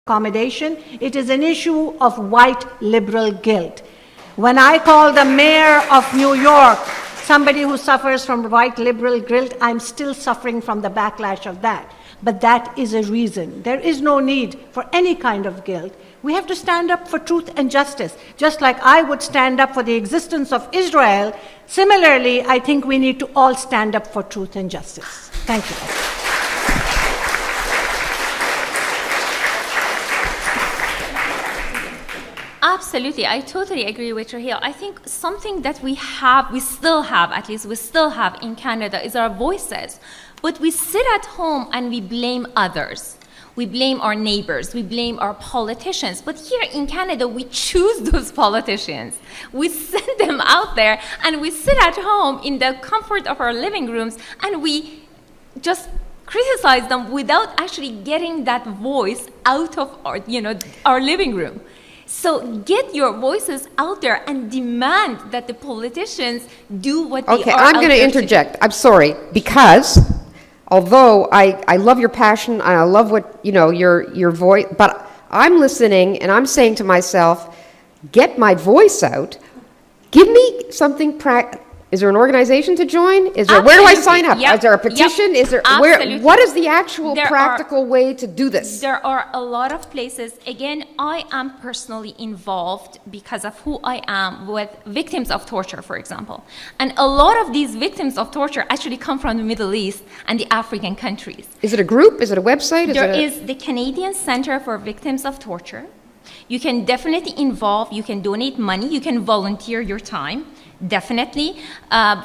accommodation. It is an issue of white liberal guilt. When I call the mayor of New York somebody who suffers from white liberal guilt, I'm still suffering from the backlash of that. But that is a reason. There is no need for any kind of guilt. We have to stand up for truth and justice. Just like I would stand up for the existence of Israel, similarly, I think we need to all stand up for truth and justice. Thank you. Absolutely, I totally agree with Raheel. I think something that we still have in Canada is our voices. But we sit at home and we blame others. We blame our neighbors, we blame our politicians. But here in Canada, we choose those politicians. We send them out there and we sit at home in the comfort of our living rooms and we just criticize them without actually getting that voice out of our living room. So get your voices out there and demand that the politicians do what they are out there. Okay, I'm going to interject. I'm sorry, because although I love your passion and I love what, your voice, but I'm listening and I'm saying to myself, get my voice out. Give me something Is there an organization to join? Where do I sign up? Yep. Is there a petition? Yep. What is the actual practical way to do this? There are a lot of places. Again, I am personally involved because of who I am with victims of torture, for example. And a lot of these victims of torture actually come from the Middle East and the African countries. Is it a group? Is it a website? There is the Canadian Center for Victims of Torture. You can definitely involve, you can donate money, you can volunteer your time. Definitely.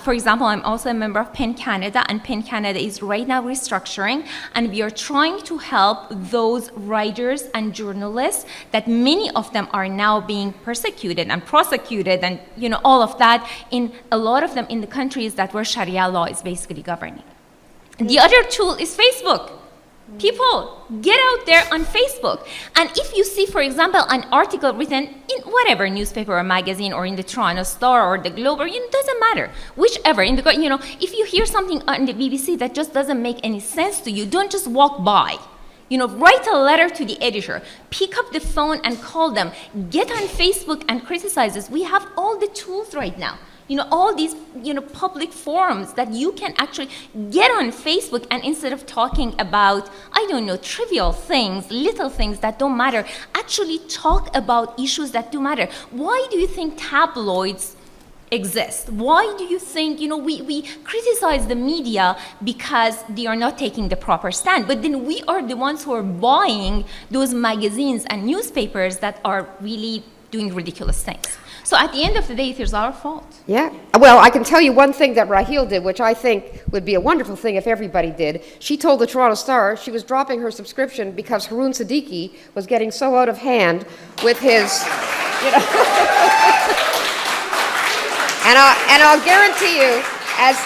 For example, I'm also a member of PEN Canada, and PEN Canada is right now restructuring, and we are trying to help those writers and journalists that many of them are now being persecuted and prosecuted and all of that, in a lot of them in the countries that where Sharia law is basically governing. The other tool is Facebook. People, get out there on Facebook. And if you see, for example, an article written in whatever newspaper or magazine or in the Toronto Star or the Globe, it doesn't matter, whichever. If you hear something on the BBC that just doesn't make any sense to you, don't just walk by. Write a letter to the editor, pick up the phone and call them, get on Facebook and criticize us. We have all the tools right now. All these, public forums that you can actually get on Facebook, and instead of talking about, trivial things, little things that don't matter, actually talk about issues that do matter. Why do you think tabloids exist? Why do you think, we criticize the media because they are not taking the proper stand, but then we are the ones who are buying those magazines and newspapers that are really doing ridiculous things. So at the end of the day, it is our fault. Yeah. Well, I can tell you one thing that Raheel did, which I think would be a wonderful thing if everybody did. She told the Toronto Star she was dropping her subscription because Haroon Siddiqui was getting so out of hand with his, And I'll guarantee you, as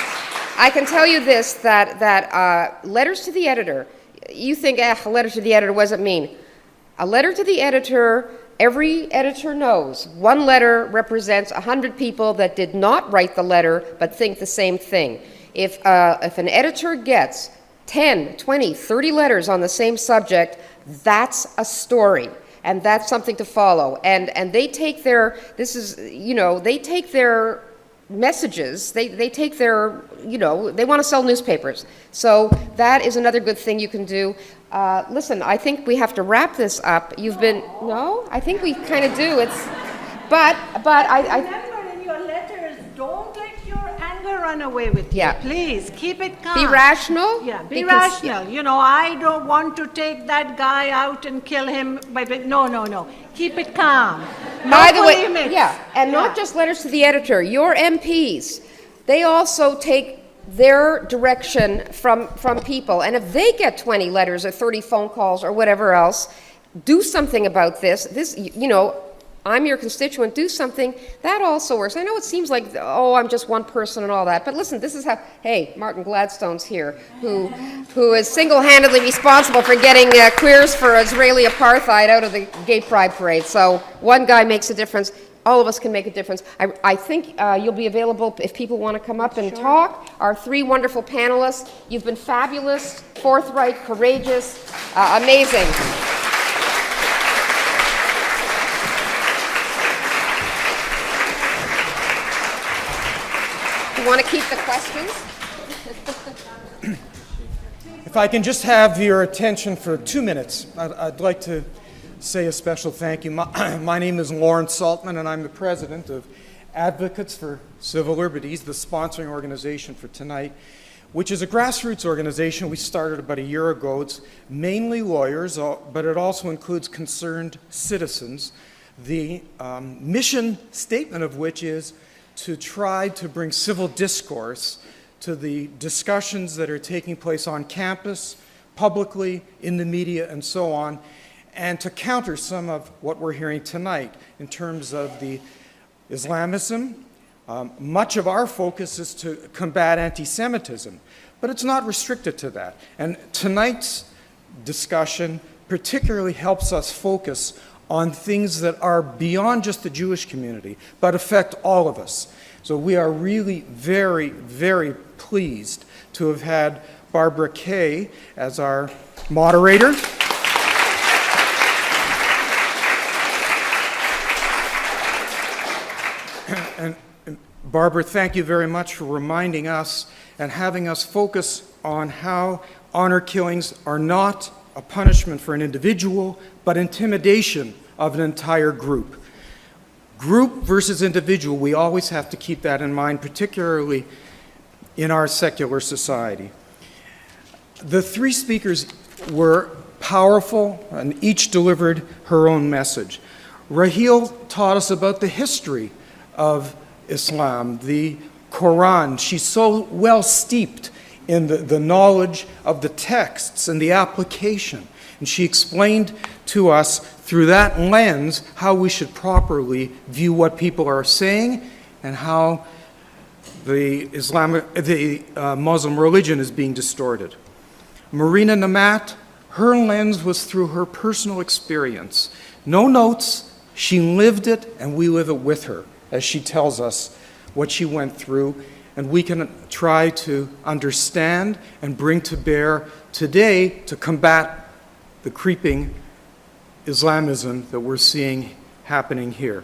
I can tell you this, that letters to the editor, you think, a letter to the editor, what does it mean? A letter to the editor, every editor knows one letter represents 100 people that did not write the letter but think the same thing. If an editor gets 10, 20, 30 letters on the same subject, that's a story. And that's something to follow. And they take their, they take their messages, they take their, they want to sell newspapers. So that is another good thing you can do. Listen, I think we have to wrap this up. No? I think we kind of do. But I remember in your letters, don't let your anger run away with you. Yeah. Please, keep it calm. Be rational. Yeah, be rational. I don't want to take that guy out and kill him. No. Keep it calm. By the way, not just letters to the editor. Your MPs, they also take their direction from people. And if they get 20 letters or 30 phone calls or whatever else, do something about this. I'm your constituent, do something. That also works. I know it seems like, I'm just one person and all that. But listen, this is how, Martin Gladstone's here, who is single-handedly responsible for getting queers for Israeli apartheid out of the gay pride parade. So one guy makes a difference. All of us can make a difference. I think you'll be available if people want to come up and talk. Our three wonderful panelists, you've been fabulous, forthright, courageous, amazing. want to keep the questions? If I can just have your attention for 2 minutes, I'd like to say a special thank you. My name is Lawrence Saltman, and I'm the president of Advocates for Civil Liberties, the sponsoring organization for tonight, which is a grassroots organization we started about a year ago. It's mainly lawyers, but it also includes concerned citizens. The mission statement of which is to try to bring civil discourse to the discussions that are taking place on campus, publicly, in the media, and so on, and to counter some of what we're hearing tonight in terms of the Islamism. Much of our focus is to combat anti-Semitism, but it's not restricted to that. And tonight's discussion particularly helps us focus on things that are beyond just the Jewish community, but affect all of us. So we are really very, very pleased to have had Barbara Kay as our moderator. And Barbara, thank you very much for reminding us and having us focus on how honor killings are not a punishment for an individual, but intimidation of an entire group. Group versus individual, we always have to keep that in mind, particularly in our secular society. The three speakers were powerful and each delivered her own message. Raheel taught us about the history of Islam, the Quran. She's so well steeped in the knowledge of the texts and the application. And she explained to us through that lens how we should properly view what people are saying and how the Muslim religion is being distorted. Marina Namat, her lens was through her personal experience. No notes, she lived it, and we live it with her as she tells us what she went through, and we can try to understand and bring to bear today to combat the creeping Islamism that we're seeing happening here.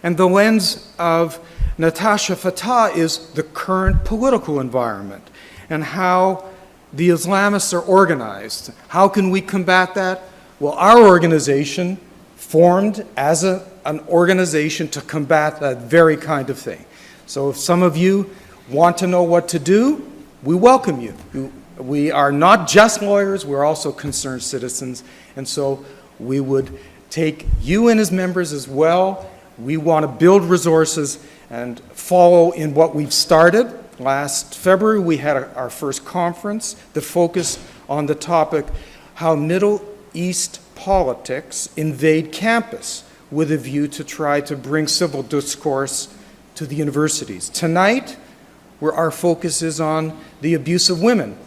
And the lens of Natasha Fatah is the current political environment and how the Islamists are organized. How can we combat that? Well, our organization formed as an organization to combat that very kind of thing. So if some of you want to know what to do, we welcome you. We are not just lawyers, we're also concerned citizens, and so we would take you in as members as well. We want to build resources and follow in what we've started. Last February, we had our first conference that focused on the topic, how Middle East politics invade campus, with a view to try to bring civil discourse to the universities. Tonight, where our focus is on the abuse of women.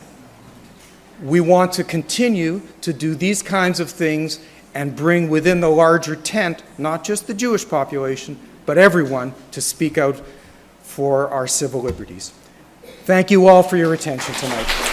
We want to continue to do these kinds of things and bring within the larger tent, not just the Jewish population, but everyone to speak out for our civil liberties. Thank you all for your attention tonight.